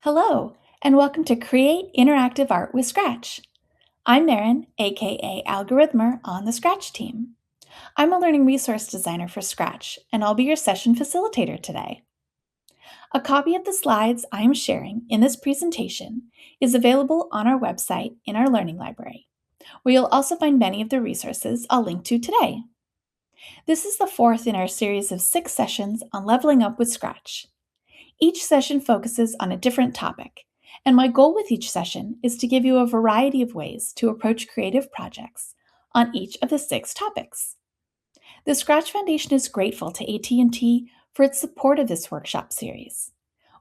Hello, and welcome to Create Interactive Art with Scratch. I'm Marin, aka Algorithmer, on the Scratch team. I'm a learning resource designer for Scratch, and I'll be your session facilitator today. A copy of the slides I am sharing in this presentation is available on our website in our Learning Library, where you'll also find many of the resources I'll link to today. This is the fourth in our series of 6 sessions on leveling up with Scratch. Each session focuses on a different topic, and my goal with each session is to give you a variety of ways to approach creative projects on each of the 6 topics. The Scratch Foundation is grateful to AT&T for its support of this workshop series.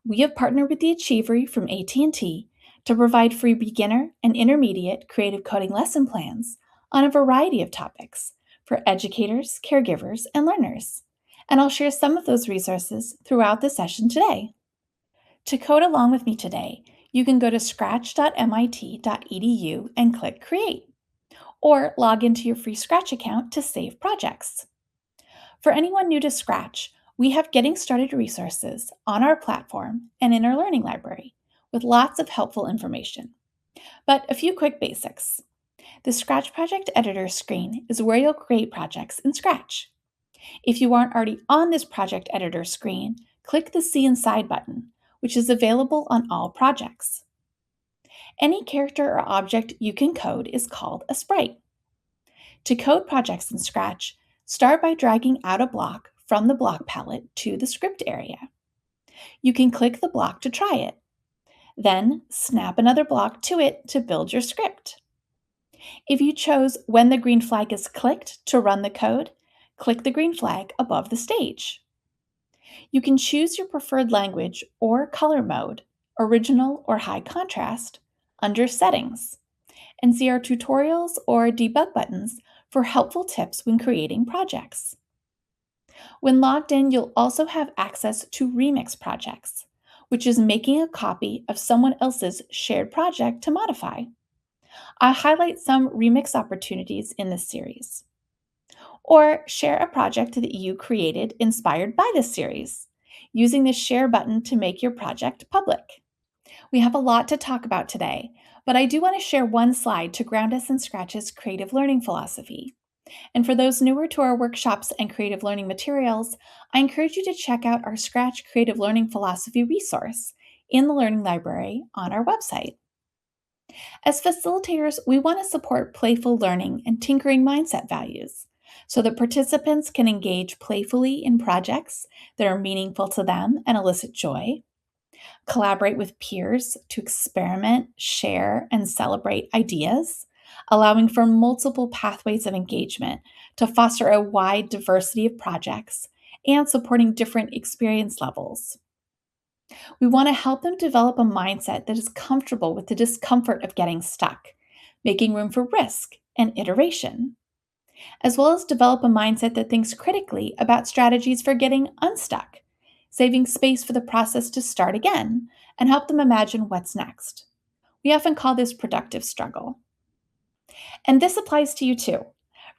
We have partnered with the Achievery from AT&T to provide free beginner and intermediate creative coding lesson plans on a variety of topics for educators, caregivers, and learners. And I'll share some of those resources throughout the session today. To code along with me today, you can go to scratch.mit.edu and click Create, or log into your free Scratch account to save projects. For anyone new to Scratch, we have Getting Started resources on our platform and in our Learning Library with lots of helpful information. But a few quick basics. The Scratch Project Editor screen is where you'll create projects in Scratch. If you aren't already on this Project Editor screen, click the See Inside button, which is available on all projects. Any character or object you can code is called a sprite. To code projects in Scratch, start by dragging out a block from the block palette to the script area. You can click the block to try it. Then snap another block to it to build your script. If you chose when the green flag is clicked to run the code, click the green flag above the stage. You can choose your preferred language or color mode, original or high contrast, under Settings, and see our tutorials or debug buttons for helpful tips when creating projects. When logged in, you'll also have access to Remix projects, which is making a copy of someone else's shared project to modify. I'll highlight some remix opportunities in this series. Or share a project that you created inspired by this series, using the Share button to make your project public. We have a lot to talk about today, but I do want to share one slide to ground us in Scratch's creative learning philosophy. And for those newer to our workshops and creative learning materials, I encourage you to check out our Scratch Creative Learning Philosophy resource in the Learning Library on our website. As facilitators, we want to support playful learning and tinkering mindset values so that participants can engage playfully in projects that are meaningful to them and elicit joy, collaborate with peers to experiment, share, and celebrate ideas, allowing for multiple pathways of engagement to foster a wide diversity of projects and supporting different experience levels. We want to help them develop a mindset that is comfortable with the discomfort of getting stuck, making room for risk and iteration, as well as develop a mindset that thinks critically about strategies for getting unstuck, saving space for the process to start again, and help them imagine what's next. We often call this productive struggle. And this applies to you too.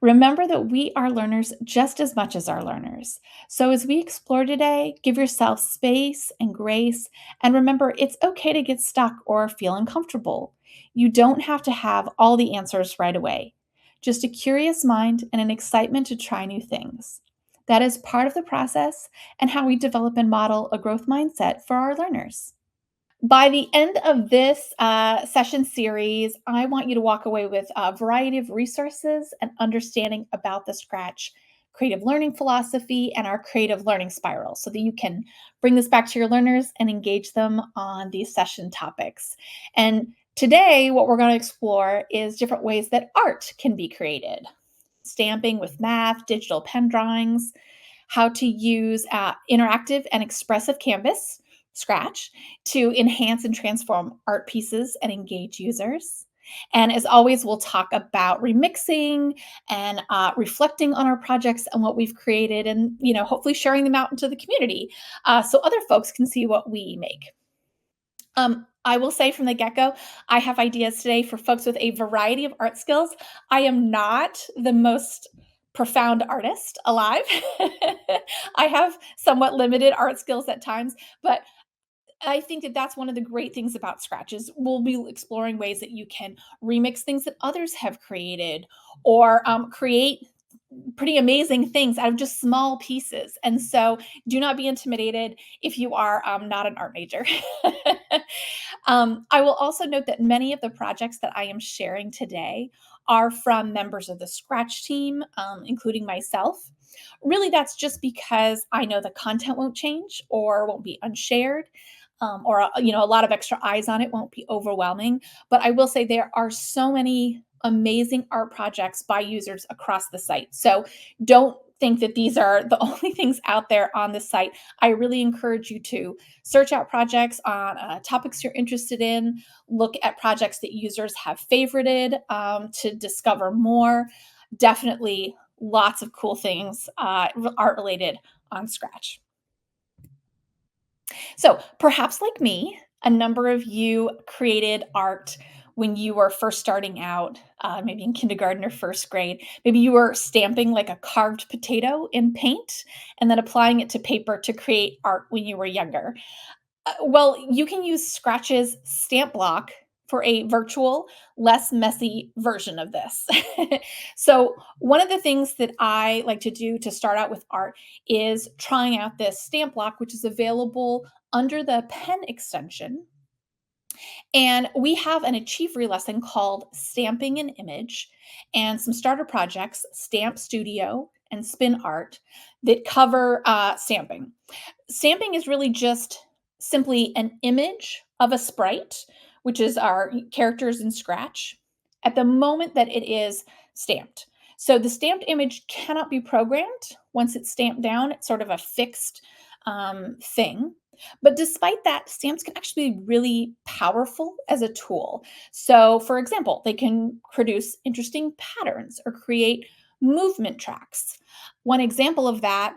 Remember that we are learners just as much as our learners. So as we explore today, give yourself space and grace, and remember it's okay to get stuck or feel uncomfortable. You don't have to have all the answers right away. Just a curious mind and an excitement to try new things. That is part of the process and how we develop and model a growth mindset for our learners. By the end of this session series, I want you to walk away with a variety of resources and understanding about the Scratch creative learning philosophy and our creative learning spiral so that you can bring this back to your learners and engage them on these session topics. And today, what we're going to explore is different ways that art can be created. Stamping with math, digital pen drawings, how to use interactive and expressive canvas, Scratch, to enhance and transform art pieces and engage users. And as always, we'll talk about remixing and reflecting on our projects and what we've created, and hopefully sharing them out into the community so other folks can see what we make. I will say from the get-go, I have ideas today for folks with a variety of art skills. I am not the most profound artist alive. I have somewhat limited art skills at times, but I think that that's one of the great things about Scratch is we'll be exploring ways that you can remix things that others have created or create pretty amazing things out of just small pieces. And so do not be intimidated if you are not an art major. I will also note that many of the projects that I am sharing today are from members of the Scratch team, including myself. Really, that's just because I know the content won't change or won't be unshared. Or a lot of extra eyes on it won't be overwhelming. But I will say there are so many amazing art projects by users across the site. So don't think that these are the only things out there on the site. I really encourage you to search out projects on topics you're interested in, look at projects that users have favorited to discover more. Definitely lots of cool things art related on Scratch. So perhaps like me, a number of you created art when you were first starting out, maybe in kindergarten or first grade. Maybe you were stamping like a carved potato in paint and then applying it to paper to create art when you were younger. Well, you can use Scratch's stamp block for a virtual, less messy version of this. So, one of the things that I like to do to start out with art is trying out this stamp block, which is available under the pen extension. And we have an Achievery lesson called Stamping an Image and some starter projects, Stamp Studio and Spin Art, that cover stamping. Stamping is really just simply an image of a sprite, which is our characters in Scratch, at the moment that it is stamped. So the stamped image cannot be programmed. Once it's stamped down, it's sort of a fixed thing. But despite that, stamps can actually be really powerful as a tool. So, for example, they can produce interesting patterns or create movement tracks. One example of that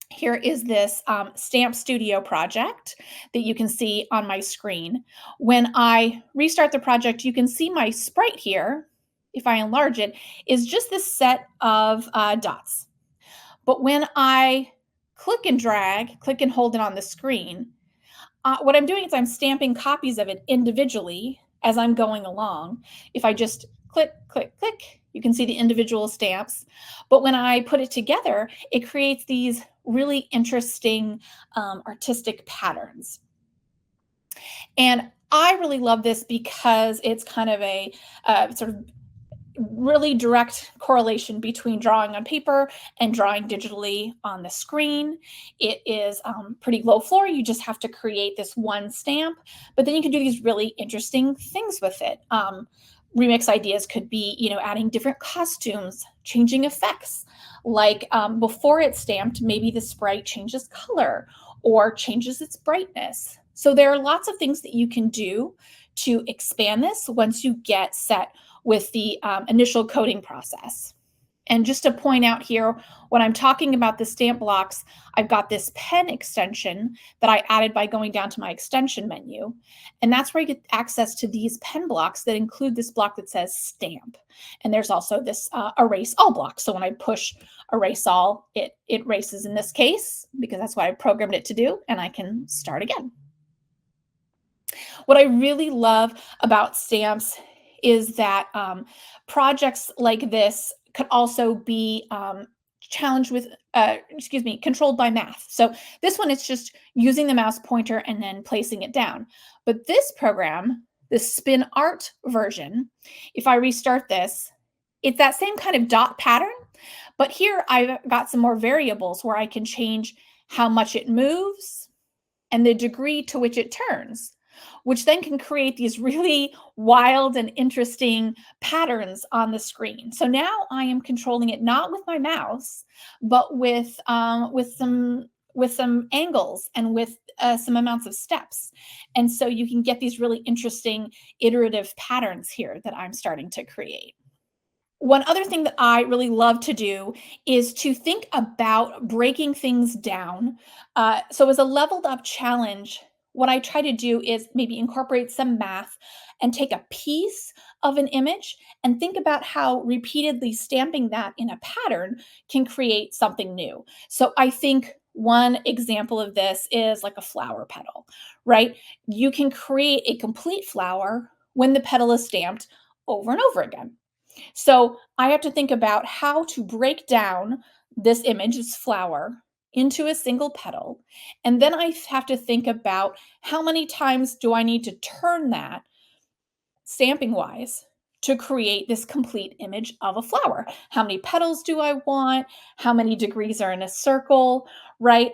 here is this Stamp Studio project that you can see on my screen. When I restart the project, you can see my sprite here, if I enlarge it, is just this set of dots. But when I click and hold it on the screen, what I'm doing is I'm stamping copies of it individually as I'm going along. If I just click, click, click, you can see the individual stamps. But when I put it together, it creates these really interesting artistic patterns. And I really love this because it's kind of a sort of really direct correlation between drawing on paper and drawing digitally on the screen. It is pretty low floor. You just have to create this one stamp, but then you can do these really interesting things with it. Remix ideas could be, adding different costumes, changing effects. Like before it's stamped, maybe the sprite changes color or changes its brightness. So there are lots of things that you can do to expand this once you get set with the initial coding process. And just to point out here, when I'm talking about the stamp blocks, I've got this pen extension that I added by going down to my extension menu. And that's where you get access to these pen blocks that include this block that says stamp. And there's also this erase all block. So when I push erase all, it erases in this case, because that's what I programmed it to do, and I can start again. What I really love about stamps is that projects like this could also be challenged with, controlled by math. So this one, it's just using the mouse pointer and then placing it down. But this program, the Spin Art version, if I restart this, it's that same kind of dot pattern, but here I've got some more variables where I can change how much it moves and the degree to which it turns, which then can create these really wild and interesting patterns on the screen. So now I am controlling it not with my mouse, but with some angles and with some amounts of steps. And so you can get these really interesting iterative patterns here that I'm starting to create. One other thing that I really love to do is to think about breaking things down. So, as a leveled up challenge, what I try to do is maybe incorporate some math and take a piece of an image and think about how repeatedly stamping that in a pattern can create something new. So, I think One example of this is like a flower petal, right? You can create a complete flower when the petal is stamped over and over again. So I have to think about how to break down this image, this flower, into a single petal. And then I have to think about how many times do I need to turn that stamping wise to create this complete image of a flower. How many petals do I want? How many degrees are in a circle, right?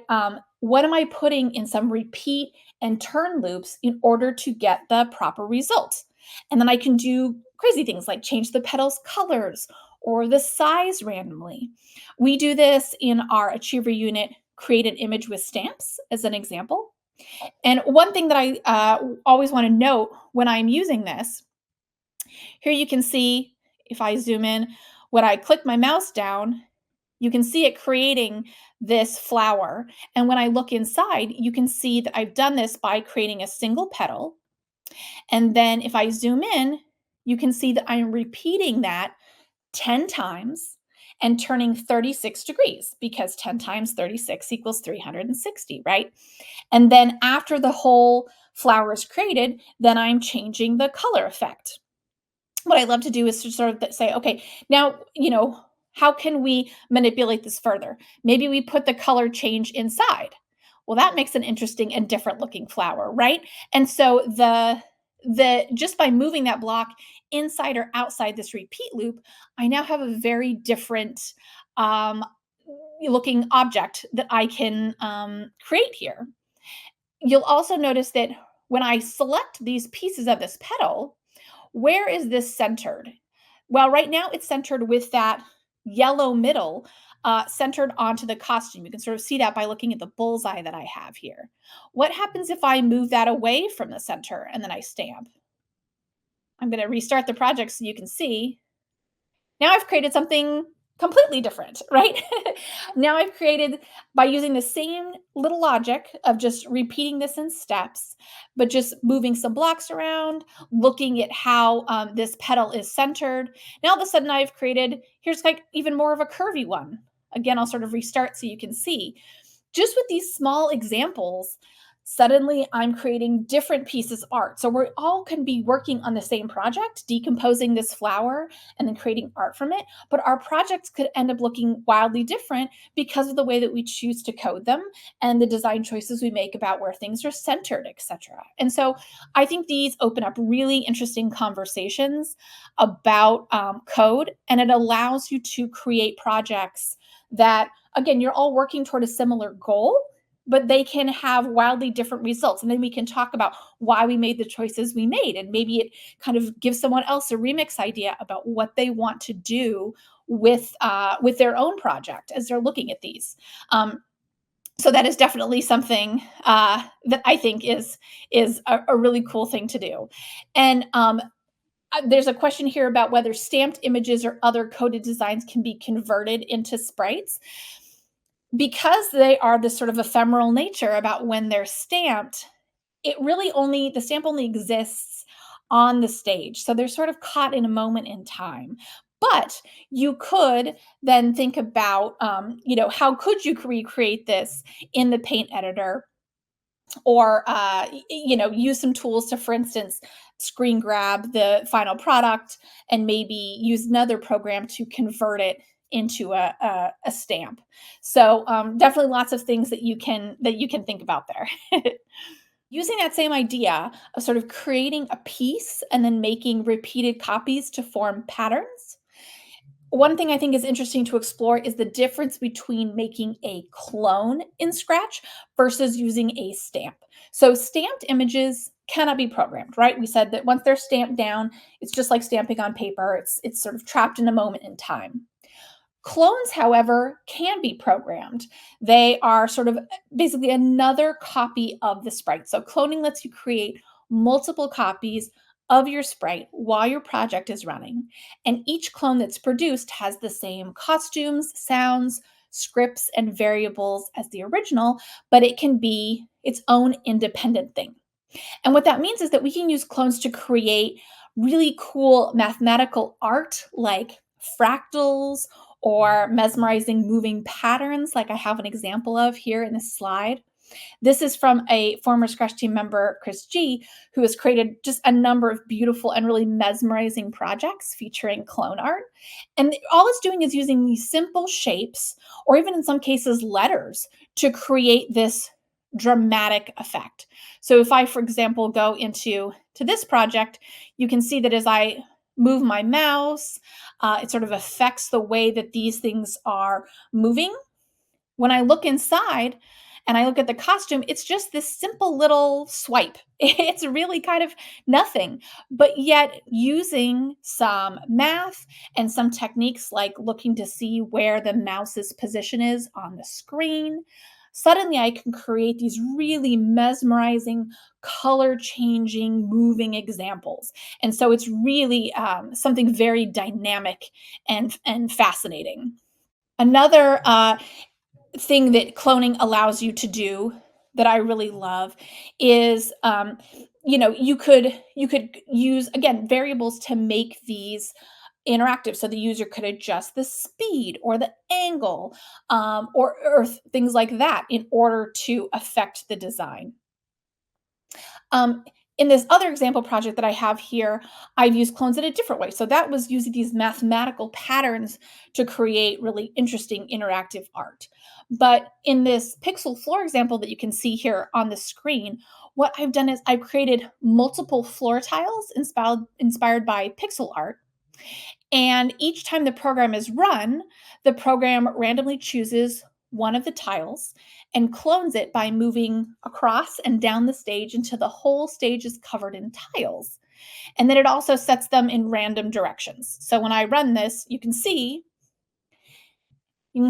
What am I putting in some repeat and turn loops in order to get the proper result? And then I can do crazy things like change the petals' colors or the size randomly. We do this in our Achiever unit, create an image with stamps, as an example. And one thing that I always want to note when I'm using this, here you can see, if I zoom in, when I click my mouse down, you can see it creating this flower. And when I look inside, you can see that I've done this by creating a single petal. And then if I zoom in, you can see that I'm repeating that 10 times and turning 36 degrees because 10 times 36 equals 360, right? And then after the whole flower is created, then I'm changing the color effect. What I love to do is to sort of say, okay, now, how can we manipulate this further? Maybe we put the color change inside. Well, that makes an interesting and different looking flower, right? And so the just by moving that block inside or outside this repeat loop, I now have a very different um, looking object that I can create here. You'll also notice that when I select these pieces of this petal, where is this centered? Well, right now it's centered with that yellow middle centered onto the costume. You can sort of see that by looking at the bullseye that I have here. What happens if I move that away from the center and then I stamp? I'm going to restart the project so you can see. Now I've created something completely different, right? Now I've created, by using the same little logic of just repeating this in steps, but just moving some blocks around, looking at how this petal is centered. Now all of a sudden I've created, here's like even more of a curvy one. Again, I'll sort of restart so you can see. Just with these small examples, suddenly I'm creating different pieces of art. So we all can be working on the same project, decomposing this flower and then creating art from it. But our projects could end up looking wildly different because of the way that we choose to code them and the design choices we make about where things are centered, etc. And so I think these open up really interesting conversations about code, and it allows you to create projects that, again, you're all working toward a similar goal, but they can have wildly different results. And then we can talk about why we made the choices we made. And maybe it kind of gives someone else a remix idea about what they want to do with their own project as they're looking at these. So that is definitely something that I think is a really cool thing to do. And there's a question here about whether stamped images or other coded designs can be converted into sprites. Because they are this sort of ephemeral nature about when they're stamped, the stamp only exists on the stage. So they're sort of caught in a moment in time. But you could then think about, how could you recreate this in the paint editor, or use some tools to, for instance, screen grab the final product and maybe use another program to convert it into a stamp. So definitely lots of things that you can think about there. Using that same idea of sort of creating a piece and then making repeated copies to form patterns, one thing I think is interesting to explore is the difference between making a clone in Scratch versus using a stamp. So, stamped images cannot be programmed, right? We said that once they're stamped down, it's just like stamping on paper. It's sort of trapped in a moment in time. Clones, however, can be programmed. They are sort of basically another copy of the sprite. So, cloning lets you create multiple copies of your sprite while your project is running. And each clone that's produced has the same costumes, sounds, scripts, and variables as the original, but it can be its own independent thing. And what that means is that we can use clones to create really cool mathematical art like fractals or mesmerizing moving patterns, like I have an example of here in this slide. This is from a former Scratch team member, Chris G, who has created just a number of beautiful and really mesmerizing projects featuring clone art. And all it's doing is using these simple shapes, or even in some cases, letters, to create this dramatic effect. So if I, for example, go to this project, you can see that as I move my mouse, it sort of affects the way that these things are moving. When I look inside and I look at the costume, it's just this simple little swipe. It's really kind of nothing, but yet using some math and some techniques like looking to see where the mouse's position is on the screen, suddenly I can create these really mesmerizing, color changing, moving examples. And so it's really something very dynamic and fascinating. Another thing that cloning allows you to do that I really love is you could use again variables to make these interactive, so the user could adjust the speed or the angle, or things like that in order to affect the design. um, in this other example project that I have here, I've used clones in a different way. So that was using these mathematical patterns to create really interesting interactive art. But in this pixel floor example that you can see here on the screen, what I've done is I've created multiple floor tiles inspired by pixel art, and each time the program is run, the program randomly chooses one of the tiles and clones it by moving across and down the stage until the whole stage is covered in tiles. And then it also sets them in random directions. So when I run this, you can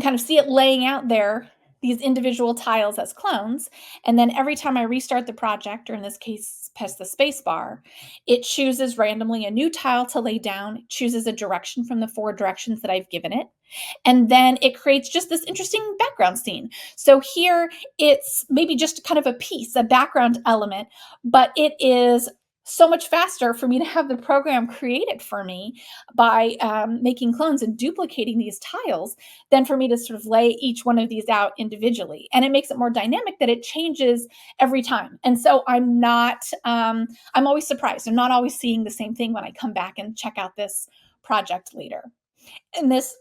kind of see it laying out there, these individual tiles as clones. And then every time I restart the project, or in this case, press the space bar, it chooses randomly a new tile to lay down, it chooses a direction from the four directions that I've given it. And then it creates just this interesting background scene. So here it's maybe just kind of a piece, a background element, but it is so much faster for me to have the program create it for me by making clones and duplicating these tiles than for me to sort of lay each one of these out individually. And it makes it more dynamic that it changes every time. And so I'm always surprised. I'm not always seeing the same thing when I come back and check out this project later. And this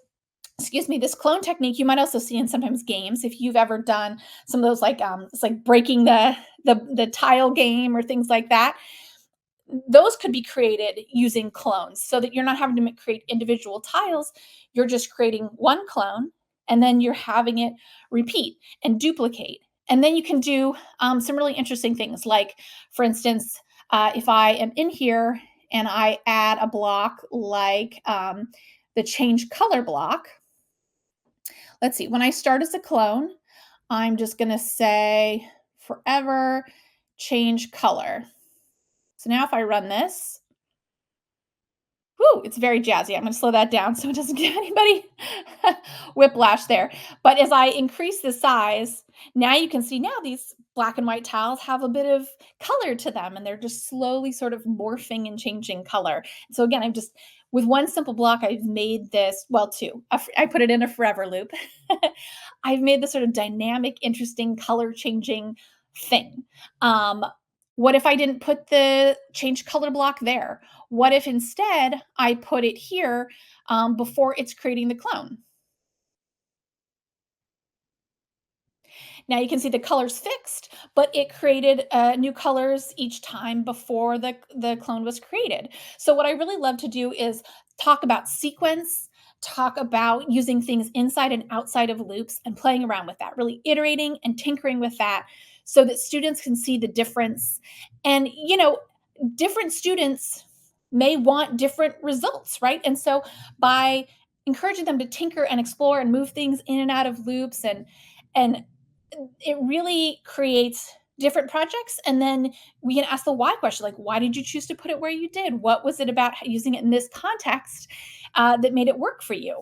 clone technique you might also see in sometimes games if you've ever done some of those, like it's like breaking the tile game or things like that. Those could be created using clones so that you're not having to create individual tiles. You're just creating one clone, and then you're having it repeat and duplicate. And then you can do some really interesting things. Like, for instance, if I am in here and I add a block like the change color block, let's see, when I start as a clone, I'm just going to say forever change color. So now if I run this, whoo, it's very jazzy. I'm gonna slow that down so it doesn't give anybody whiplash there. But as I increase the size, now you can see now these black and white tiles have a bit of color to them, and they're just slowly sort of morphing and changing color. So again, I'm just with one simple block, I've made this, well, two. I put it in a forever loop. I've made this sort of dynamic, interesting, color changing thing. Um, what if I didn't put the change color block there? What if instead I put it here before it's creating the clone? Now you can see the colors fixed, but it created new colors each time before the clone was created. So what I really love to do is talk about sequence, talk about using things inside and outside of loops and playing around with that, really iterating and tinkering with that so that students can see the difference. And different students may want different results, right? And so by encouraging them to tinker and explore and move things in and out of loops, and it really creates different projects. And then we can ask the why question, like, why did you choose to put it where you did? What was it about using it in this context that made it work for you?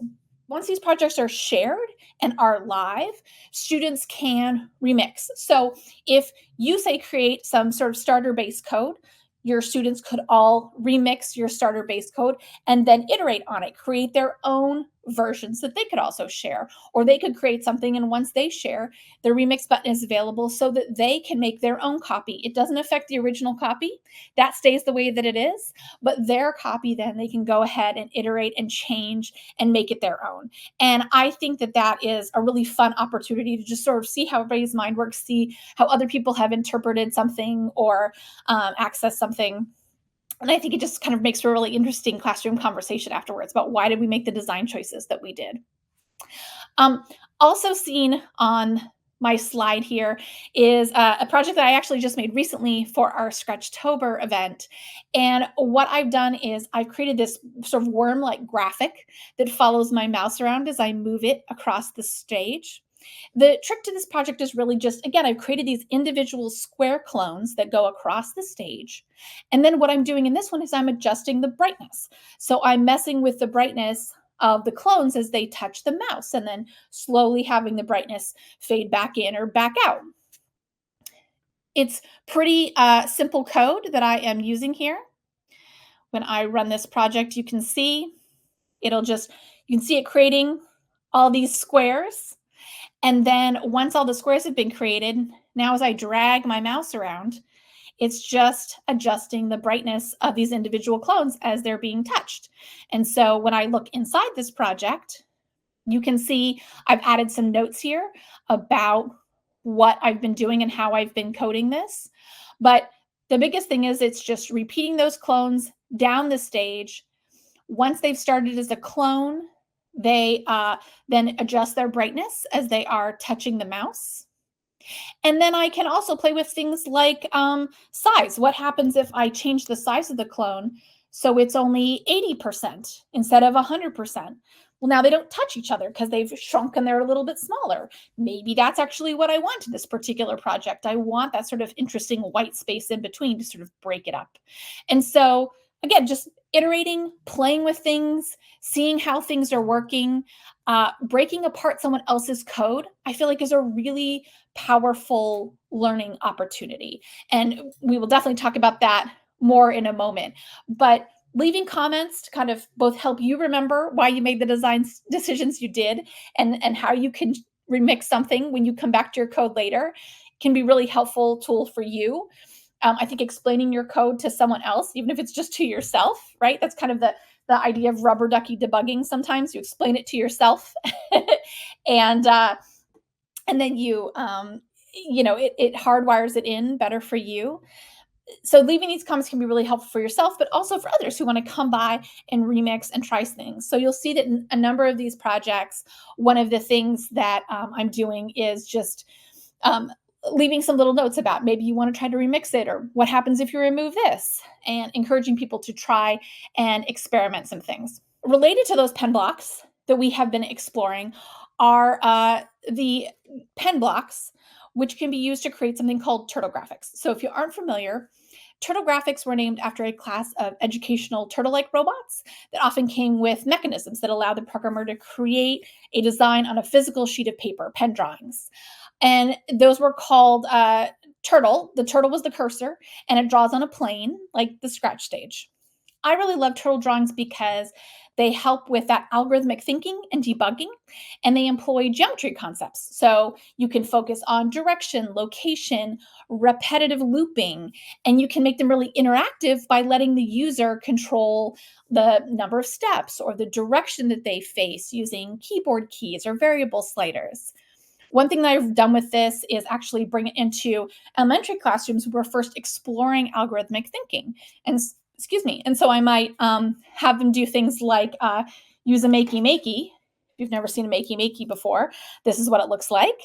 Once these projects are shared and are live, students can remix. So if you say create some sort of starter base code, your students could all remix your starter base code and then iterate on it, create their own versions that they could also share, or they could create something. And once they share, the remix button is available so that they can make their own copy. It doesn't affect the original copy, that stays the way that it is, but their copy, then they can go ahead and iterate and change and make it their own. And I think that that is a really fun opportunity to just sort of see how everybody's mind works, see how other people have interpreted something or access something. And I think it just kind of makes for a really interesting classroom conversation afterwards about why did we make the design choices that we did. Um, Also seen on my slide here is a project that I actually just made recently for our Scratchtober event. And what I've done is I've created this sort of worm-like graphic that follows my mouse around as I move it across the stage. The trick to this project is really just, again, I've created these individual square clones that go across the stage. And then what I'm doing in this one is I'm adjusting the brightness. So I'm messing with the brightness of the clones as they touch the mouse and then slowly having the brightness fade back in or back out. It's pretty simple code that I am using here. When I run this project, you can see you can see it creating all these squares. And then once all the squares have been created, now as I drag my mouse around, it's just adjusting the brightness of these individual clones as they're being touched. And so when I look inside this project, you can see I've added some notes here about what I've been doing and how I've been coding this. But the biggest thing is it's just repeating those clones down the stage. Once they've started as a clone, they then adjust their brightness as they are touching the mouse. And then I can also play with things like size. What happens if I change the size of the clone so it's only 80% instead of 100%? Well, now they don't touch each other because they've shrunk and they're a little bit smaller. Maybe that's actually what I want in this particular project. I want that sort of interesting white space in between to sort of break it up. And so, again, just iterating, playing with things, seeing how things are working, breaking apart someone else's code, I feel like is a really powerful learning opportunity. And we will definitely talk about that more in a moment. But leaving comments to kind of both help you remember why you made the design decisions you did and how you can remix something when you come back to your code later can be really helpful tool for you. I think explaining your code to someone else, even if it's just to yourself, right? That's kind of the idea of rubber ducky debugging. Sometimes you explain it to yourself, and and then it hardwires it in better for you. So leaving these comments can be really helpful for yourself, but also for others who want to come by and remix and try things. So you'll see that in a number of these projects, one of the things that I'm doing is just um, leaving some little notes about maybe you want to try to remix it or what happens if you remove this, and encouraging people to try and experiment some things. Related to those pen blocks that we have been exploring are the pen blocks, which can be used to create something called turtle graphics. So if you aren't familiar, turtle graphics were named after a class of educational turtle-like robots that often came with mechanisms that allow the programmer to create a design on a physical sheet of paper, pen drawings. And those were called turtle. The turtle was the cursor, and it draws on a plane like the scratch stage. I really love turtle drawings because they help with that algorithmic thinking and debugging, and they employ geometry concepts. So you can focus on direction, location, repetitive looping, and you can make them really interactive by letting the user control the number of steps or the direction that they face using keyboard keys or variable sliders. One thing that I've done with this is actually bring it into elementary classrooms who are first exploring algorithmic thinking. And excuse me. And so I might have them do things like use a makey makey. If you've never seen a makey makey before, this is what it looks like.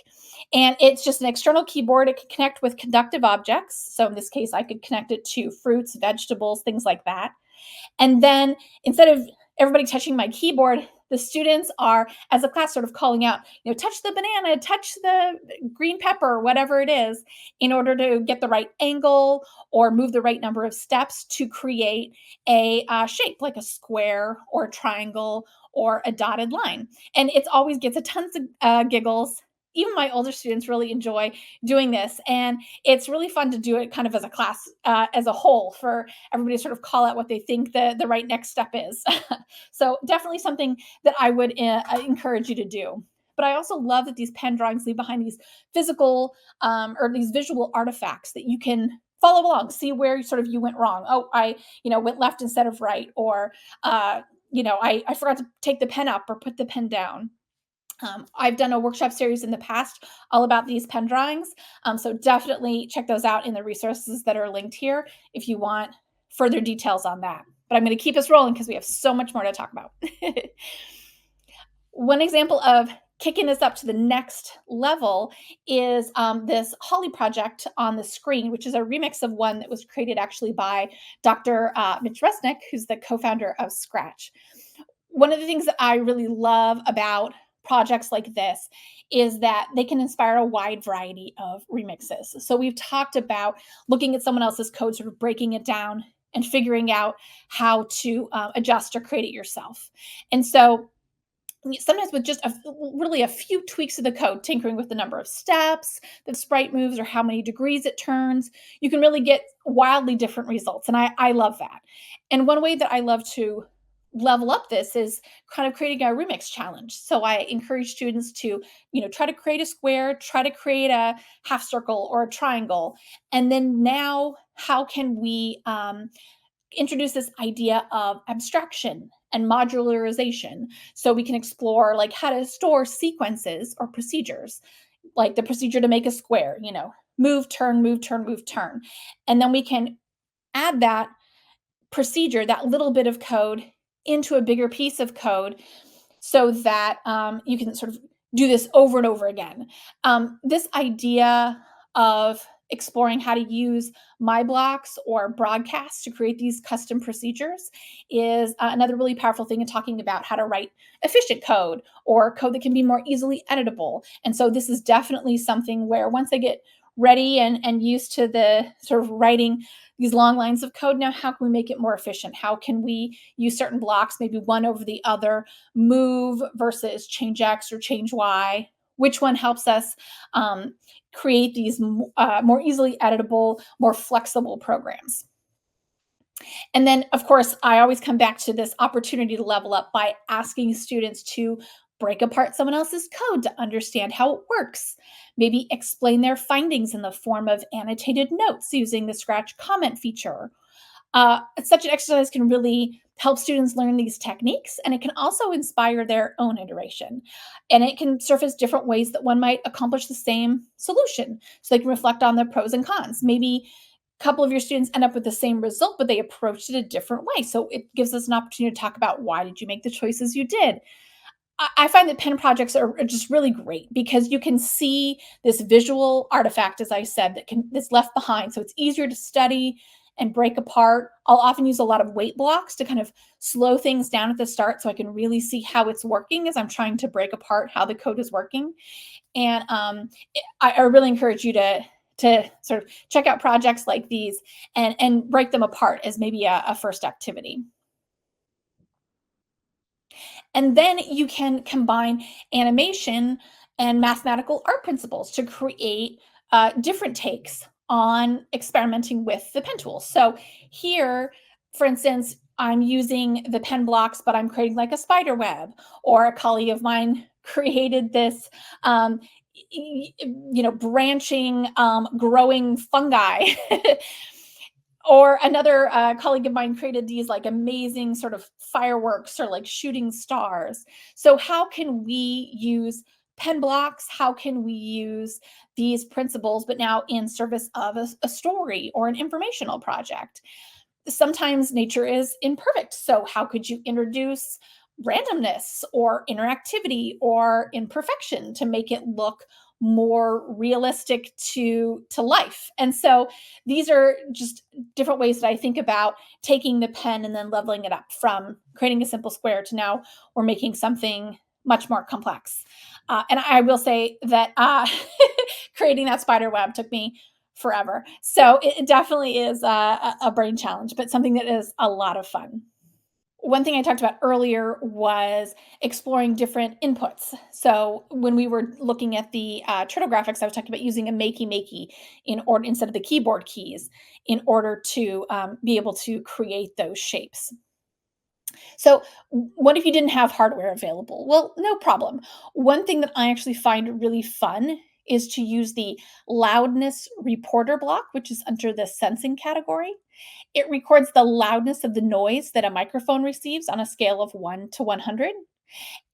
And it's just an external keyboard. It can connect with conductive objects. So in this case, I could connect it to fruits, vegetables, things like that. And then instead of everybody touching my keyboard, the students are, as a class, sort of calling out, touch the banana, touch the green pepper, whatever it is, in order to get the right angle or move the right number of steps to create a shape like a square or a triangle or a dotted line. And it always gets a tons of giggles. even my older students really enjoy doing this, and it's really fun to do it kind of as a class, as a whole, for everybody to sort of call out what they think the right next step is. So definitely something that I would encourage you to do. But I also love that these pen drawings leave behind these physical, or these visual artifacts that you can follow along, see where sort of you went wrong. Oh, I, went left instead of right, or I forgot to take the pen up or put the pen down. I've done a workshop series in the past all about these pen drawings. So definitely check those out in the resources that are linked here if you want further details on that. But I'm going to keep us rolling because we have so much more to talk about. One example of kicking this up to the next level is this Holly project on the screen, which is a remix of one that was created actually by Dr. Mitch Resnick, who's the co founder of Scratch. One of the things that I really love about projects like this is that they can inspire a wide variety of remixes. So we've talked about looking at someone else's code, sort of breaking it down and figuring out how to adjust or create it yourself. And so sometimes with just really a few tweaks of the code, tinkering with the number of steps the sprite moves or how many degrees it turns, you can really get wildly different results. And I love that. And one way that I love to level up this is kind of creating a remix challenge. So I encourage students to, try to create a square, try to create a half circle or a triangle. And then now, how can we introduce this idea of abstraction and modularization, so we can explore like how to store sequences or procedures, like the procedure to make a square, move, turn, move, turn, move, turn. And then we can add that procedure, that little bit of code, into a bigger piece of code so that you can sort of do this over and over again. This idea of exploring how to use my blocks or broadcasts to create these custom procedures is another really powerful thing in talking about how to write efficient code or code that can be more easily editable. And so this is definitely something where once they get ready and used to the sort of writing these long lines of code, now how can we make it more efficient? How can we use certain blocks, maybe one over the other, move versus change X or change Y? Which one helps us create these more easily editable, more flexible programs? And then, of course, I always come back to this opportunity to level up by asking students to break apart someone else's code to understand how it works. Maybe explain their findings in the form of annotated notes using the Scratch comment feature. Such an exercise can really help students learn these techniques, and it can also inspire their own iteration. And it can surface different ways that one might accomplish the same solution. So they can reflect on the pros and cons. Maybe a couple of your students end up with the same result, but they approached it a different way. So it gives us an opportunity to talk about, why did you make the choices you did? I find that pen projects are just really great because you can see this visual artifact, as I said, that's left behind. So it's easier to study and break apart. I'll often use a lot of weight blocks to kind of slow things down at the start so I can really see how it's working as I'm trying to break apart how the code is working. And I really encourage you to sort of check out projects like these and break them apart as maybe a first activity. And then you can combine animation and mathematical art principles to create different takes on experimenting with the pen tools. So here, for instance, I'm using the pen blocks, but I'm creating like a spider web, or a colleague of mine created this branching, growing fungi. Or another colleague of mine created these like amazing sort of fireworks or like shooting stars. So how can we use pen blocks? How can we use these principles, but now in service of a story or an informational project? Sometimes nature is imperfect. So how could you introduce randomness or interactivity or imperfection to make it look more realistic to life? And so these are just different ways that I think about taking the pen and then leveling it up from creating a simple square to now we're making something much more complex. And I will say that creating that spider web took me forever. So it definitely is a brain challenge, but something that is a lot of fun. One thing I talked about earlier was exploring different inputs. So when we were looking at the turtle graphics, I was talking about using a makey makey in order instead of the keyboard keys in order to be able to create those shapes. So, what if you didn't have hardware available? Well, no problem. One thing that I actually find really fun is to use the loudness reporter block, which is under the sensing category. It records the loudness of the noise that a microphone receives on a scale of 1 to 100.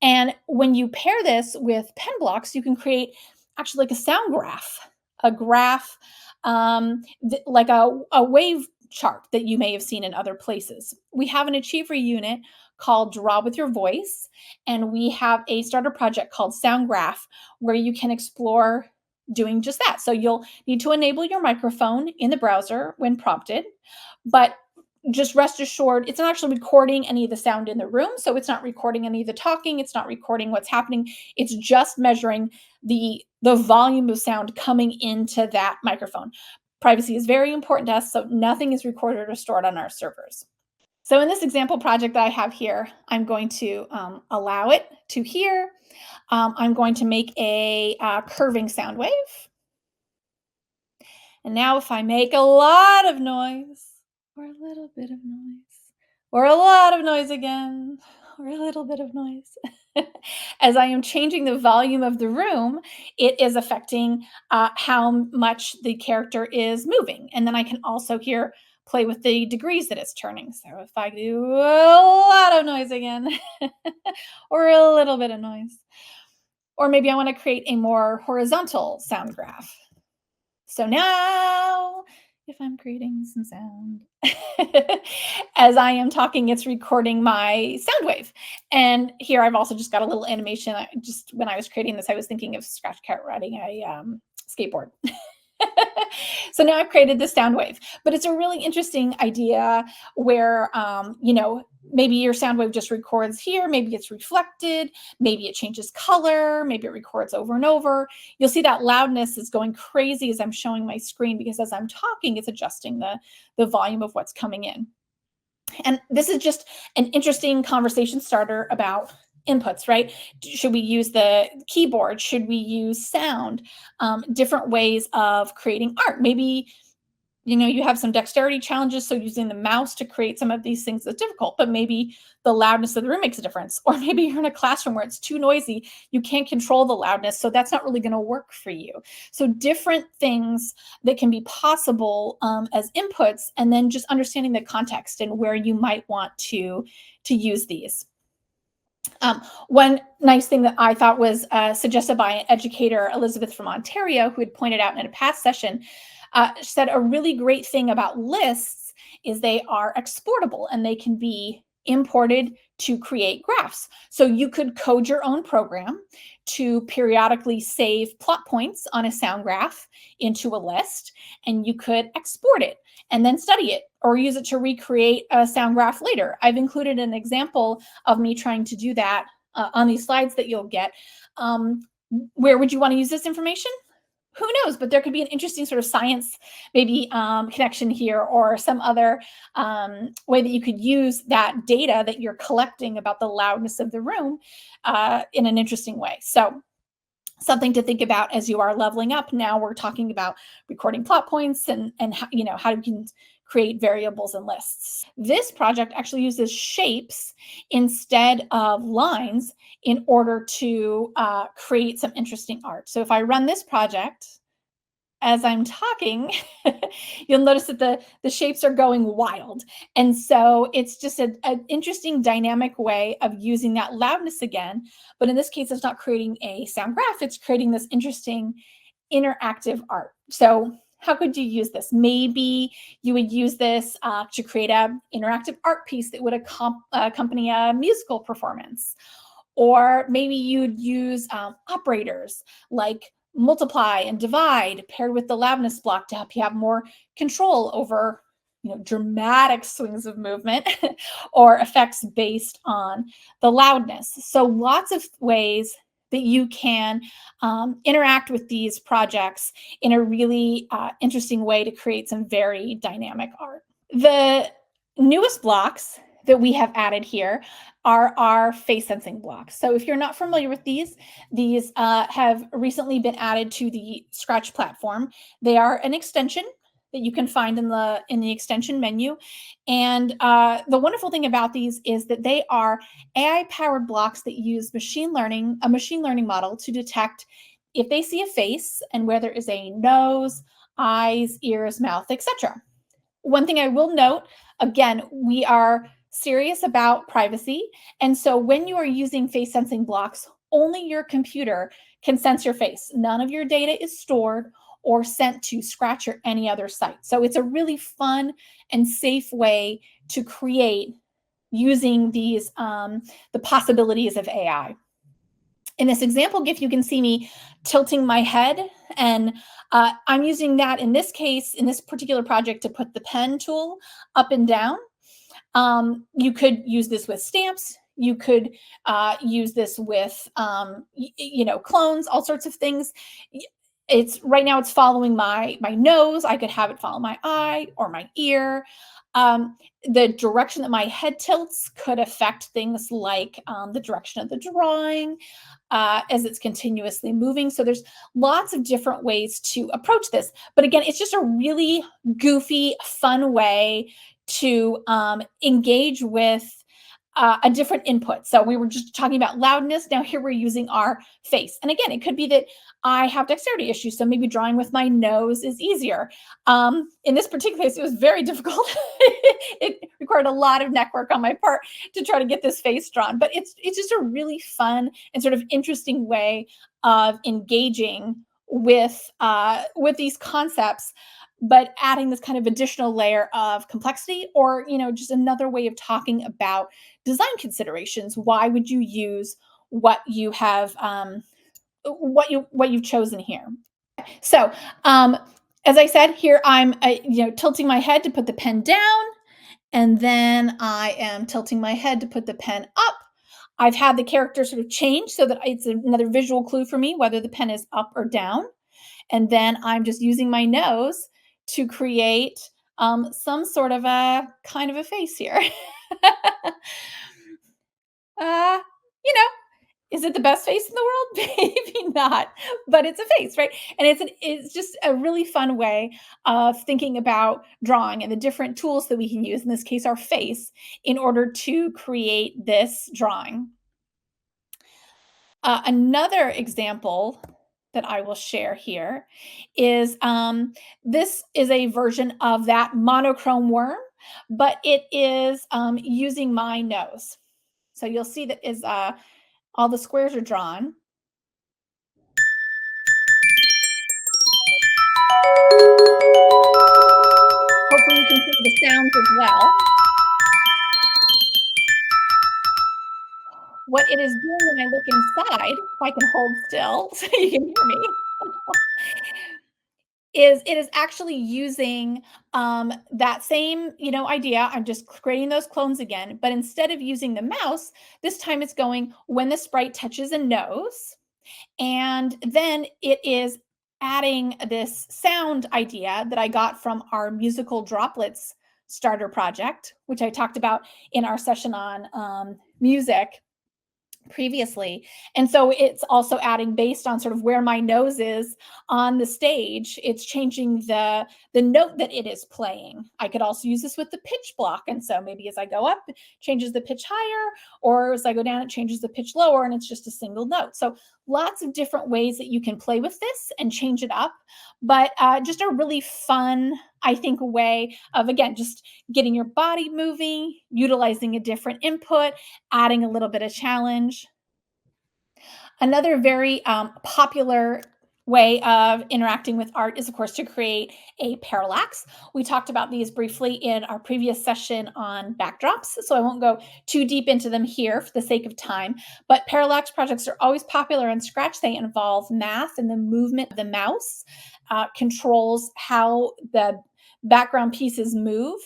And when you pair this with pen blocks, you can create actually like a sound graph, a graph like a wave chart that you may have seen in other places. We have an achiever unit called Draw with Your Voice, and we have a starter project called Sound Graph where you can explore doing just that. So you'll need to enable your microphone in the browser when prompted, but just rest assured it's not actually recording any of the sound in the room, so it's not recording any of the talking, it's not recording what's happening. It's just measuring the volume of sound coming into that microphone. Privacy is very important to us, so nothing is recorded or stored on our servers. So in this example project that I have here, I'm going to allow it to hear. I'm going to make a curving sound wave. And now if I make a lot of noise, or a little bit of noise, or a lot of noise again, or a little bit of noise, as I am changing the volume of the room, it is affecting how much the character is moving. And then I can also here play with the degrees that it's turning. So if I do a lot of noise again, or a little bit of noise, or maybe I want to create a more horizontal sound graph. So now, if I'm creating some sound, as I am talking, it's recording my sound wave. And here I've also just got a little animation. Just when I was creating this, I was thinking of Scratch Cat riding a skateboard. So now I've created this sound wave, but it's a really interesting idea where, maybe your sound wave just records here, maybe it's reflected, maybe it changes color, maybe it records over and over. You'll see that loudness is going crazy as I'm showing my screen because as I'm talking, it's adjusting the volume of what's coming in. And this is just an interesting conversation starter about inputs, right? Should we use the keyboard? Should we use sound? Different ways of creating art. Maybe you have some dexterity challenges, so using the mouse to create some of these things is difficult, but maybe the loudness of the room makes a difference. Or maybe you're in a classroom where it's too noisy, you can't control the loudness, so that's not really going to work for you. So different things that can be possible as inputs, and then just understanding the context and where you might want to use these. One nice thing that I thought was suggested by educator Elizabeth from Ontario, who had pointed out in a past session, said a really great thing about lists is they are exportable and they can be imported to create graphs. So you could code your own program to periodically save plot points on a sound graph into a list, and you could export it and then study it or use it to recreate a sound graph later. I've included an example of me trying to do that on these slides that you'll get. Where would you want to use this information? Who knows, but there could be an interesting sort of science maybe connection here, or some other way that you could use that data that you're collecting about the loudness of the room in an interesting way. So something to think about as you are leveling up. Now we're talking about recording plot points and how you can create variables and lists. This project actually uses shapes instead of lines in order to create some interesting art. So if I run this project, as I'm talking, you'll notice that the shapes are going wild. And so it's just an interesting dynamic way of using that loudness again. But in this case, it's not creating a sound graph, it's creating this interesting interactive art. So how could you use this? Maybe you would use this to create an interactive art piece that would accompany a musical performance. Or maybe you'd use operators like multiply and divide paired with the loudness block to help you have more control over dramatic swings of movement or effects based on the loudness. So lots of ways that you can interact with these projects in a really interesting way to create some very dynamic art. The newest blocks that we have added here are our face sensing blocks. So if you're not familiar with these have recently been added to the Scratch platform. They are an extension that you can find in the extension menu. And the wonderful thing about these is that they are AI powered blocks that use a machine learning model to detect if they see a face and where there is a nose, eyes, ears, mouth, etc. One thing I will note, again, we are serious about privacy. And so when you are using face sensing blocks, only your computer can sense your face. None of your data is stored or sent to Scratch or any other site. So it's a really fun and safe way to create using the possibilities of AI. In this example GIF, you can see me tilting my head, and I'm using that in this case, in this particular project, to put the pen tool up and down. You could use this with stamps. You could use this with, clones, all sorts of things. It's right now it's following my nose. I could have it follow my eye or my ear. The direction that my head tilts could affect things like the direction of the drawing as it's continuously moving. So there's lots of different ways to approach this. But again, it's just a really goofy, fun way to engage with a different input. So we were just talking about loudness. Now here we're using our face. And again, it could be that I have dexterity issues. So maybe drawing with my nose is easier. In this particular case, it was very difficult. It required a lot of neck work on my part to try to get this face drawn. But it's just a really fun and sort of interesting way of engaging with these concepts, but adding this kind of additional layer of complexity, or just another way of talking about design considerations. Why would you use what you have what you've chosen here? So as I said here, I'm tilting my head to put the pen down, and then I am tilting my head to put the pen up. I've had the character sort of change so that it's another visual clue for me whether the pen is up or down. And then I'm just using my nose to create some sort of a kind of a face here. uh, you know, is it the best face in the world? Maybe not, but it's a face, right? And it's just a really fun way of thinking about drawing and the different tools that we can use, in this case, our face, in order to create this drawing. Another example that I will share here is this is a version of that monochrome worm, but it is using my nose. So you'll see that is all the squares are drawn. Hopefully you can hear the sounds as well. What it is doing when I look inside, if I can hold still so you can hear me, is it is actually using that same idea. I'm just creating those clones again, but instead of using the mouse, this time it's going when the sprite touches a nose, and then it is adding this sound idea that I got from our musical droplets starter project, which I talked about in our session on music previously. And so it's also adding, based on sort of where my nose is on the stage, it's changing the note that it is playing. I could also use this with the pitch block, and so maybe as I go up, it changes the pitch higher, or as I go down, it changes the pitch lower, and it's just a single note. So lots of different ways that you can play with this and change it up, but just a really fun, I think, way of, again, just getting your body moving, utilizing a different input, adding a little bit of challenge. Another very popular way of interacting with art is, of course, to create a parallax. We talked about these briefly in our previous session on backdrops, so I won't go too deep into them here for the sake of time. But parallax projects are always popular in Scratch. They involve math, and the movement of the mouse controls how the background pieces move.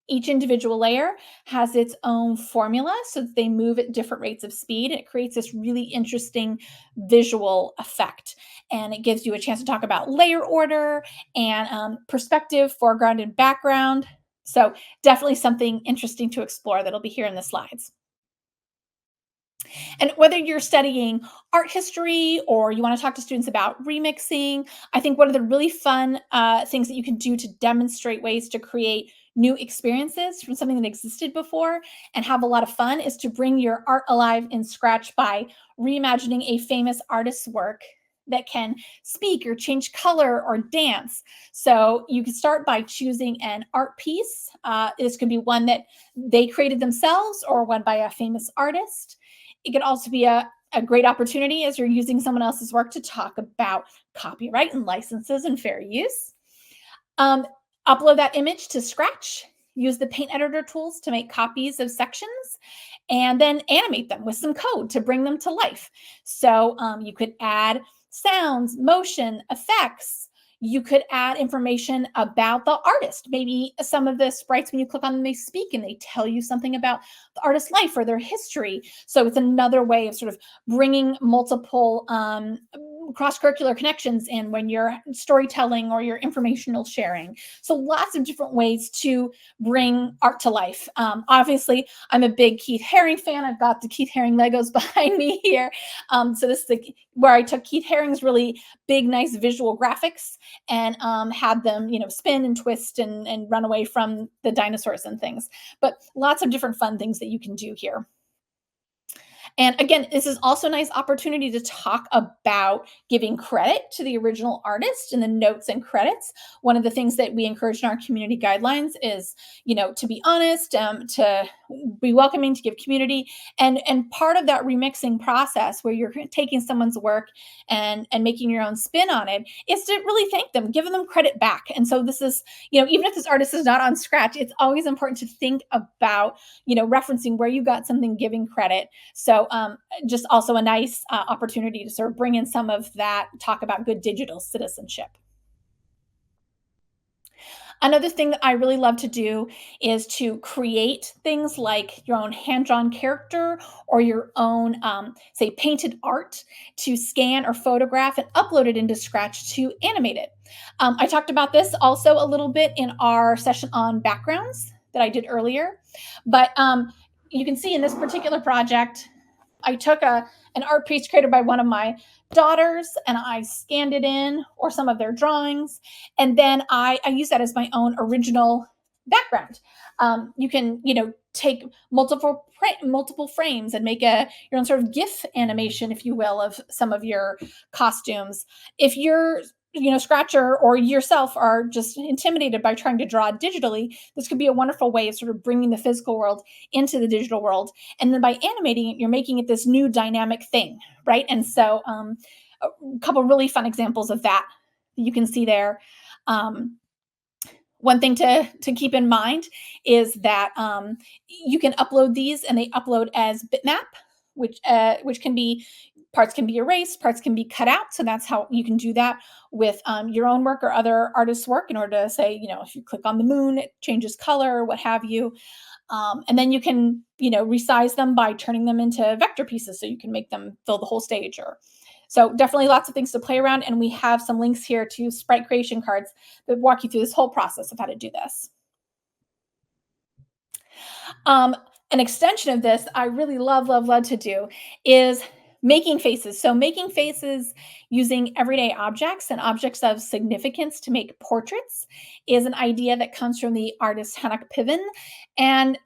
Each individual layer has its own formula so that they move at different rates of speed. And it creates this really interesting visual effect. And it gives you a chance to talk about layer order and perspective, foreground, and background. So definitely something interesting to explore that'll be here in the slides. And whether you're studying art history or you want to talk to students about remixing, I think one of the really fun things that you can do to demonstrate ways to create new experiences from something that existed before and have a lot of fun is to bring your art alive in Scratch by reimagining a famous artist's work that can speak or change color or dance. So you can start by choosing an art piece. This could be one that they created themselves or one by a famous artist. It could also be a great opportunity as you're using someone else's work to talk about copyright and licenses and fair use. Um, Upload that image to Scratch. Use the paint editor tools to make copies of sections and then animate them with some code to bring them to life. So you could add sounds, motion, effects. You could add information about the artist. Maybe some of the sprites, when you click on them, they speak and they tell you something about the artist's life or their history. So it's another way of sort of bringing multiple cross-curricular connections in when you're storytelling or you're informational sharing. So lots of different ways to bring art to life. Obviously, I'm a big Keith Haring fan. I've got the Keith Haring Legos behind me here. So this is where I took Keith Haring's really big, nice visual graphics and had them, spin and twist and run away from the dinosaurs and things. But lots of different fun things that you can do here. And again, this is also a nice opportunity to talk about giving credit to the original artist in the notes and credits. One of the things that we encourage in our community guidelines is, to be honest, to be welcoming, to give community, and part of that remixing process where you're taking someone's work and making your own spin on it is to really thank them, giving them credit back. And so this is, even if this artist is not on Scratch, it's always important to think about, referencing where you got something, giving credit. So just also a nice opportunity to sort of bring in some of that talk about good digital citizenship. Another thing that I really love to do is to create things like your own hand drawn character or your own, say, painted art to scan or photograph and upload it into Scratch to animate it. I talked about this also a little bit in our session on backgrounds that I did earlier, but you can see in this particular project, I took an art piece created by one of my daughters and I scanned it in or some of their drawings. And then I use that as my own original background. You can, take multiple frames and make your own sort of GIF animation, if you will, of some of your costumes. If you're Scratcher or yourself are just intimidated by trying to draw digitally, this could be a wonderful way of sort of bringing the physical world into the digital world. And then by animating it, you're making it this new dynamic thing, right? And so a couple really fun examples of that you can see there. Um, One thing to keep in mind is that you can upload these, and they upload as bitmap, which can be parts can be erased, parts can be cut out. So that's how you can do that with your own work or other artists' work in order to say, if you click on the moon, it changes color, what have you. And then you can, resize them by turning them into vector pieces so you can make them fill the whole stage. Or so definitely lots of things to play around. And we have some links here to sprite creation cards that walk you through this whole process of how to do this. Um, an extension of this I really love to do is making faces. So making faces using everyday objects and objects of significance to make portraits is an idea that comes from the artist Hanak Piven. And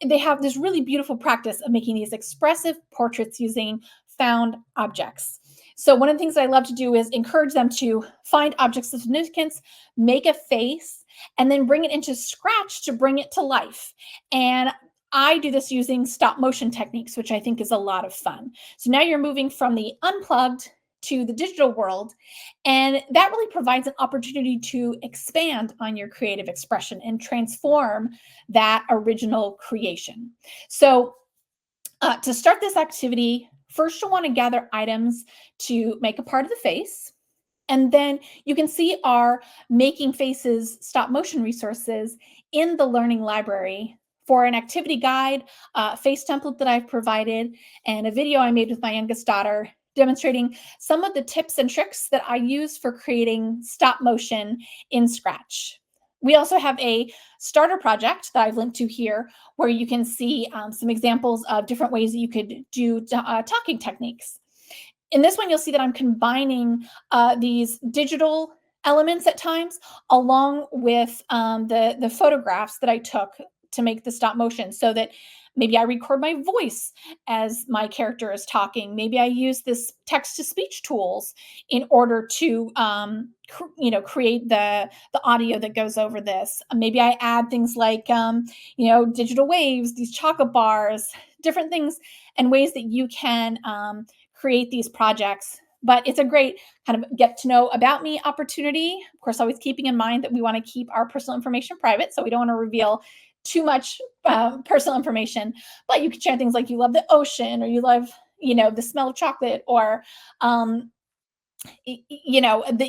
they have this really beautiful practice of making these expressive portraits using found objects. So one of the things I love to do is encourage them to find objects of significance, make a face, and then bring it into Scratch to bring it to life. And I do this using stop motion techniques, which I think is a lot of fun. So now you're moving from the unplugged to the digital world. And that really provides an opportunity to expand on your creative expression and transform that original creation. So, to start this activity, first you'll want to gather items to make a part of the face. And then you can see our Making Faces stop motion resources in the Learning Library for an activity guide, face template that I've provided, and a video I made with my youngest daughter demonstrating some of the tips and tricks that I use for creating stop motion in Scratch. We also have a starter project that I've linked to here where you can see some examples of different ways that you could do talking techniques. In this one, you'll see that I'm combining these digital elements at times along with the photographs that I took to make the stop motion, so that maybe I record my voice as my character is talking. Maybe I use this text to speech tools in order to create the audio that goes over this. Maybe I add things like digital waves, these chocolate bars, different things and ways that you can create these projects. But it's a great kind of get to know about me opportunity. Of course, always keeping in mind that we want to keep our personal information private. So we don't want to reveal too much personal information. But you can share things like you love the ocean, or you love, the smell of chocolate, or, that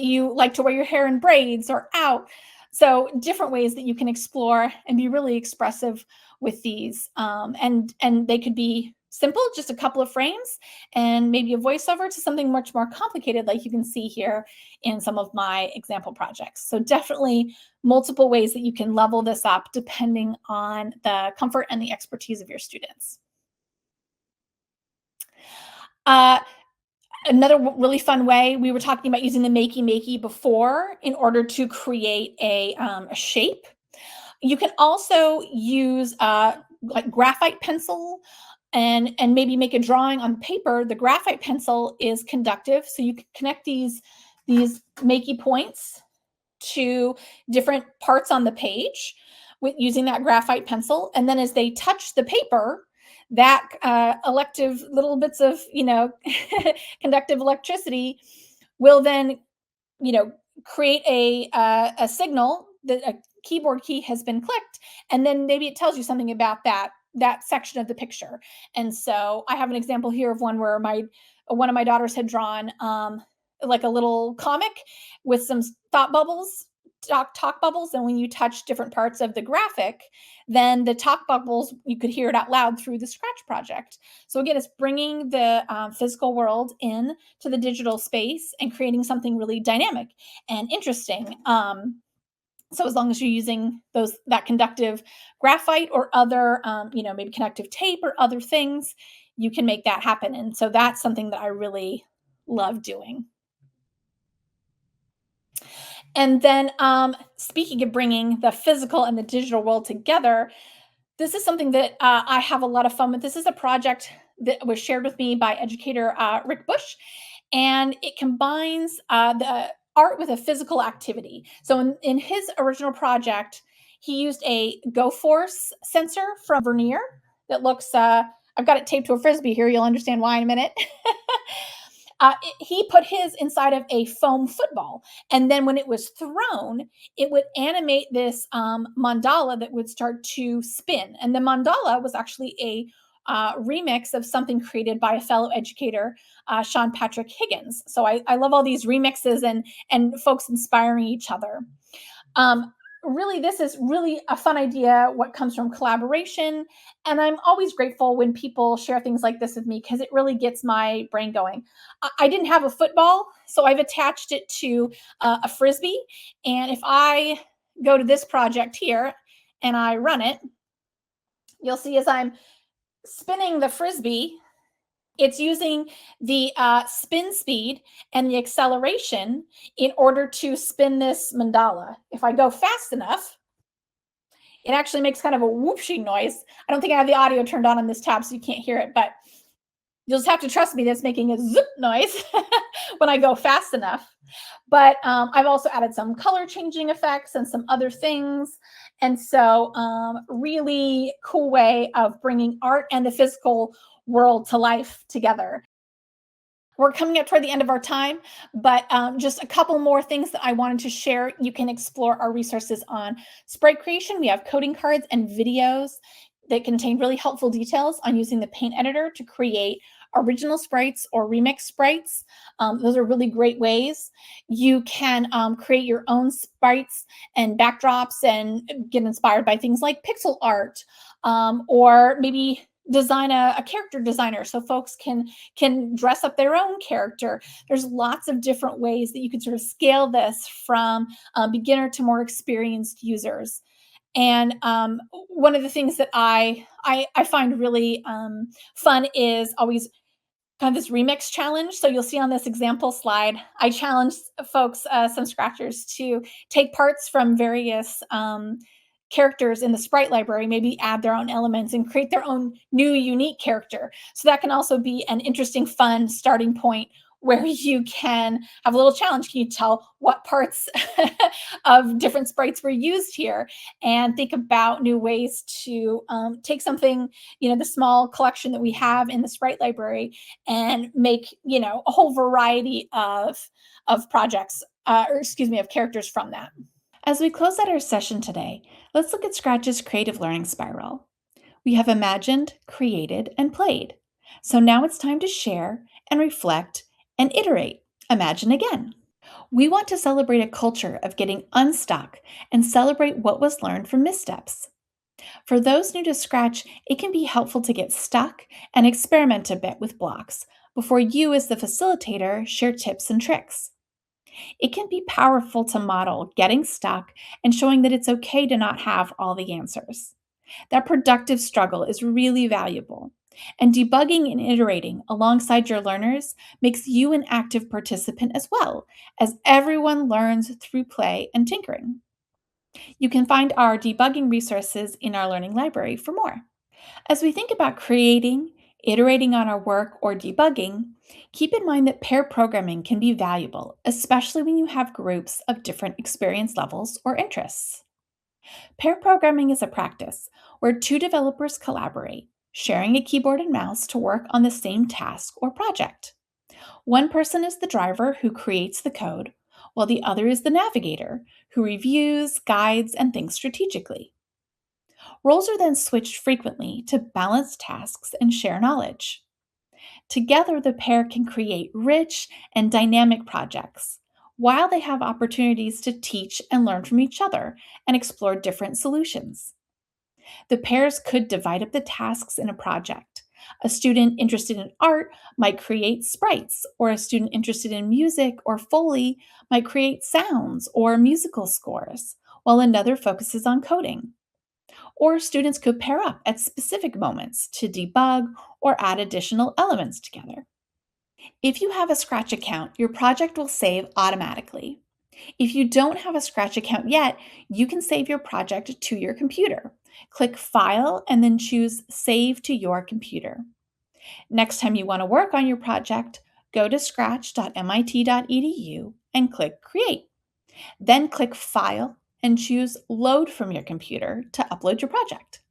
you like to wear your hair in braids or out. So different ways that you can explore and be really expressive with these. And they could be simple, just a couple of frames and maybe a voiceover, to something much more complicated, like you can see here in some of my example projects. So definitely multiple ways that you can level this up depending on the comfort and the expertise of your students. Uh, Another really fun way, we were talking about using the Makey Makey before in order to create a shape. You can also use like graphite pencil and maybe make a drawing on paper. The graphite pencil is conductive, so you can connect these makey points to different parts on the page with using that graphite pencil. And then as they touch the paper, that elective little bits of conductive electricity will then create a signal that a keyboard key has been clicked, and then maybe it tells you something about that section of the picture. And so I have an example here of one where my one of my daughters had drawn like a little comic with some thought bubbles, talk bubbles, and when you touch different parts of the graphic, then the talk bubbles, you could hear it out loud through the Scratch project. So again, it's bringing the physical world in to the digital space and creating something really dynamic and interesting. So as long as you're using that conductive graphite or other, maybe connective tape or other things, you can make that happen. And so that's something that I really love doing. And then, speaking of bringing the physical and the digital world together, this is something that I have a lot of fun with. This is a project that was shared with me by educator Rick Bush, and it combines the art with a physical activity. So in his original project, he used a GoForce sensor from Vernier that looks. I've got it taped to a frisbee here. You'll understand why in a minute. He put his inside of a foam football, and then when it was thrown, it would animate this mandala that would start to spin. And the mandala was actually a remix of something created by a fellow educator, Sean Patrick Higgins. So I love all these remixes and folks inspiring each other. Really, this is really a fun idea, what comes from collaboration. And I'm always grateful when people share things like this with me, because it really gets my brain going. I didn't have a football, so I've attached it to a frisbee. And if I go to this project here and I run it, you'll see as I'm spinning the frisbee, it's using the spin speed and the acceleration in order to spin this mandala. If I go fast enough, it actually makes kind of a whoopshing noise. I don't think I have the audio turned on this tab, so you can't hear it, but you'll just have to trust me that's making a zip noise when I go fast enough. But I've also added some color changing effects and some other things. And so really cool way of bringing art and the physical world to life together. We're coming up toward the end of our time, but just a couple more things that I wanted to share. You can explore our resources on sprite creation. We have coding cards and videos that contain really helpful details on using the paint editor to create original sprites or remix sprites. Those are really great ways. You can create your own sprites and backdrops and get inspired by things like pixel art, or maybe design a character designer so folks can dress up their own character. There's lots of different ways that you can sort of scale this from beginner to more experienced users. And one of the things that I find really fun is always kind of this remix challenge. So you'll see on this example slide, I challenged folks, some scratchers, to take parts from various characters in the sprite library, maybe add their own elements and create their own new unique character. So that can also be an interesting, fun starting point where you can have a little challenge. Can you tell what parts of different sprites were used here? And think about new ways to take something, the small collection that we have in the sprite library, and make a whole variety of projects, or excuse me, of characters from that. As we close out our session today, let's look at Scratch's creative learning spiral. We have imagined, created, and played. So now it's time to share and reflect and iterate. Imagine again. We want to celebrate a culture of getting unstuck and celebrate what was learned from missteps. For those new to Scratch, it can be helpful to get stuck and experiment a bit with blocks before you, as the facilitator, share tips and tricks. It can be powerful to model getting stuck and showing that it's okay to not have all the answers. That productive struggle is really valuable. And debugging and iterating alongside your learners makes you an active participant as well, as everyone learns through play and tinkering. You can find our debugging resources in our learning library for more. As we think about creating, iterating on our work, or debugging, keep in mind that pair programming can be valuable, especially when you have groups of different experience levels or interests. Pair programming is a practice where two developers collaborate, sharing a keyboard and mouse to work on the same task or project. One person is the driver who creates the code, while the other is the navigator who reviews, guides, and thinks strategically. Roles are then switched frequently to balance tasks and share knowledge. Together, the pair can create rich and dynamic projects, while they have opportunities to teach and learn from each other and explore different solutions. The pairs could divide up the tasks in a project. A student interested in art might create sprites, or a student interested in music or Foley might create sounds or musical scores, while another focuses on coding. Or students could pair up at specific moments to debug or add additional elements together. If you have a Scratch account, your project will save automatically. If you don't have a Scratch account yet, you can save your project to your computer. Click File and then choose Save to your computer. Next time you want to work on your project, go to scratch.mit.edu and click Create. Then click File and choose Load from your computer to upload your project.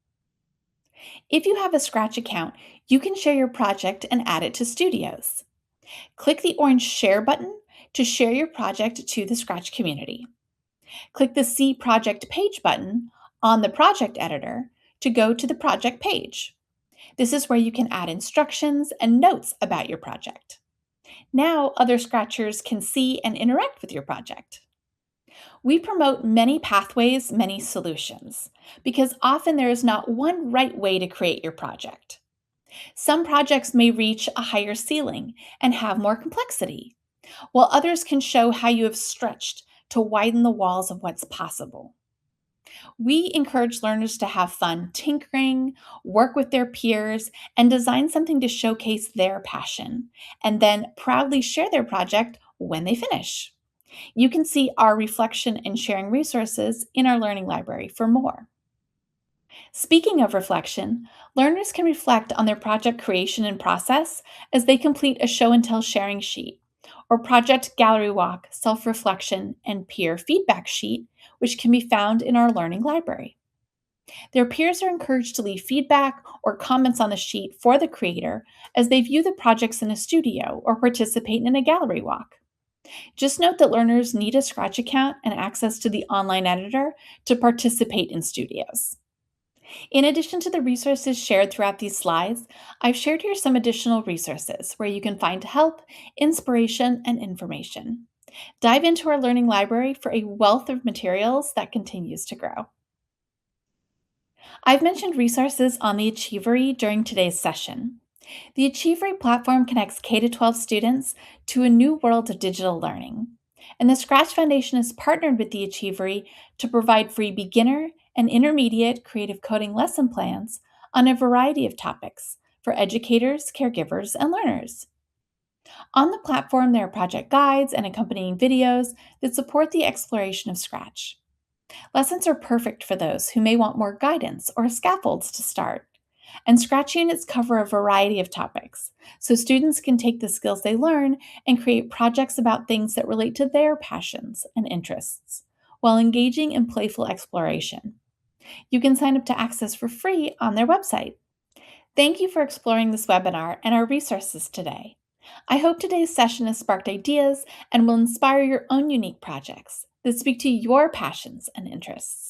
If you have a Scratch account, you can share your project and add it to Studios. Click the orange Share button to share your project to the Scratch community. Click the See Project Page button on the project editor to go to the project page. This is where you can add instructions and notes about your project. Now, other Scratchers can see and interact with your project. We promote many pathways, many solutions, because often there is not one right way to create your project. Some projects may reach a higher ceiling and have more complexity, while others can show how you have stretched to widen the walls of what's possible. We encourage learners to have fun tinkering, work with their peers, and design something to showcase their passion, and then proudly share their project when they finish. You can see our reflection and sharing resources in our learning library for more. Speaking of reflection, learners can reflect on their project creation and process as they complete a show and tell sharing sheet, or project gallery walk, self reflection, and peer feedback sheet, which can be found in our learning library. Their peers are encouraged to leave feedback or comments on the sheet for the creator as they view the projects in a studio or participate in a gallery walk. Just note that learners need a Scratch account and access to the online editor to participate in studios. In addition to the resources shared throughout these slides, I've shared here some additional resources where you can find help, inspiration, and information. Dive into our learning library for a wealth of materials that continues to grow. I've mentioned resources on the Achievery during today's session. The Achievery platform connects K 12 students to a new world of digital learning. And the Scratch Foundation is partnered with the Achievery to provide free beginner and intermediate creative coding lesson plans on a variety of topics for educators, caregivers, and learners. On the platform, there are project guides and accompanying videos that support the exploration of Scratch. Lessons are perfect for those who may want more guidance or scaffolds to start. And Scratch units cover a variety of topics, so students can take the skills they learn and create projects about things that relate to their passions and interests, while engaging in playful exploration. You can sign up to access for free on their website. Thank you for exploring this webinar and our resources today. I hope today's session has sparked ideas and will inspire your own unique projects that speak to your passions and interests.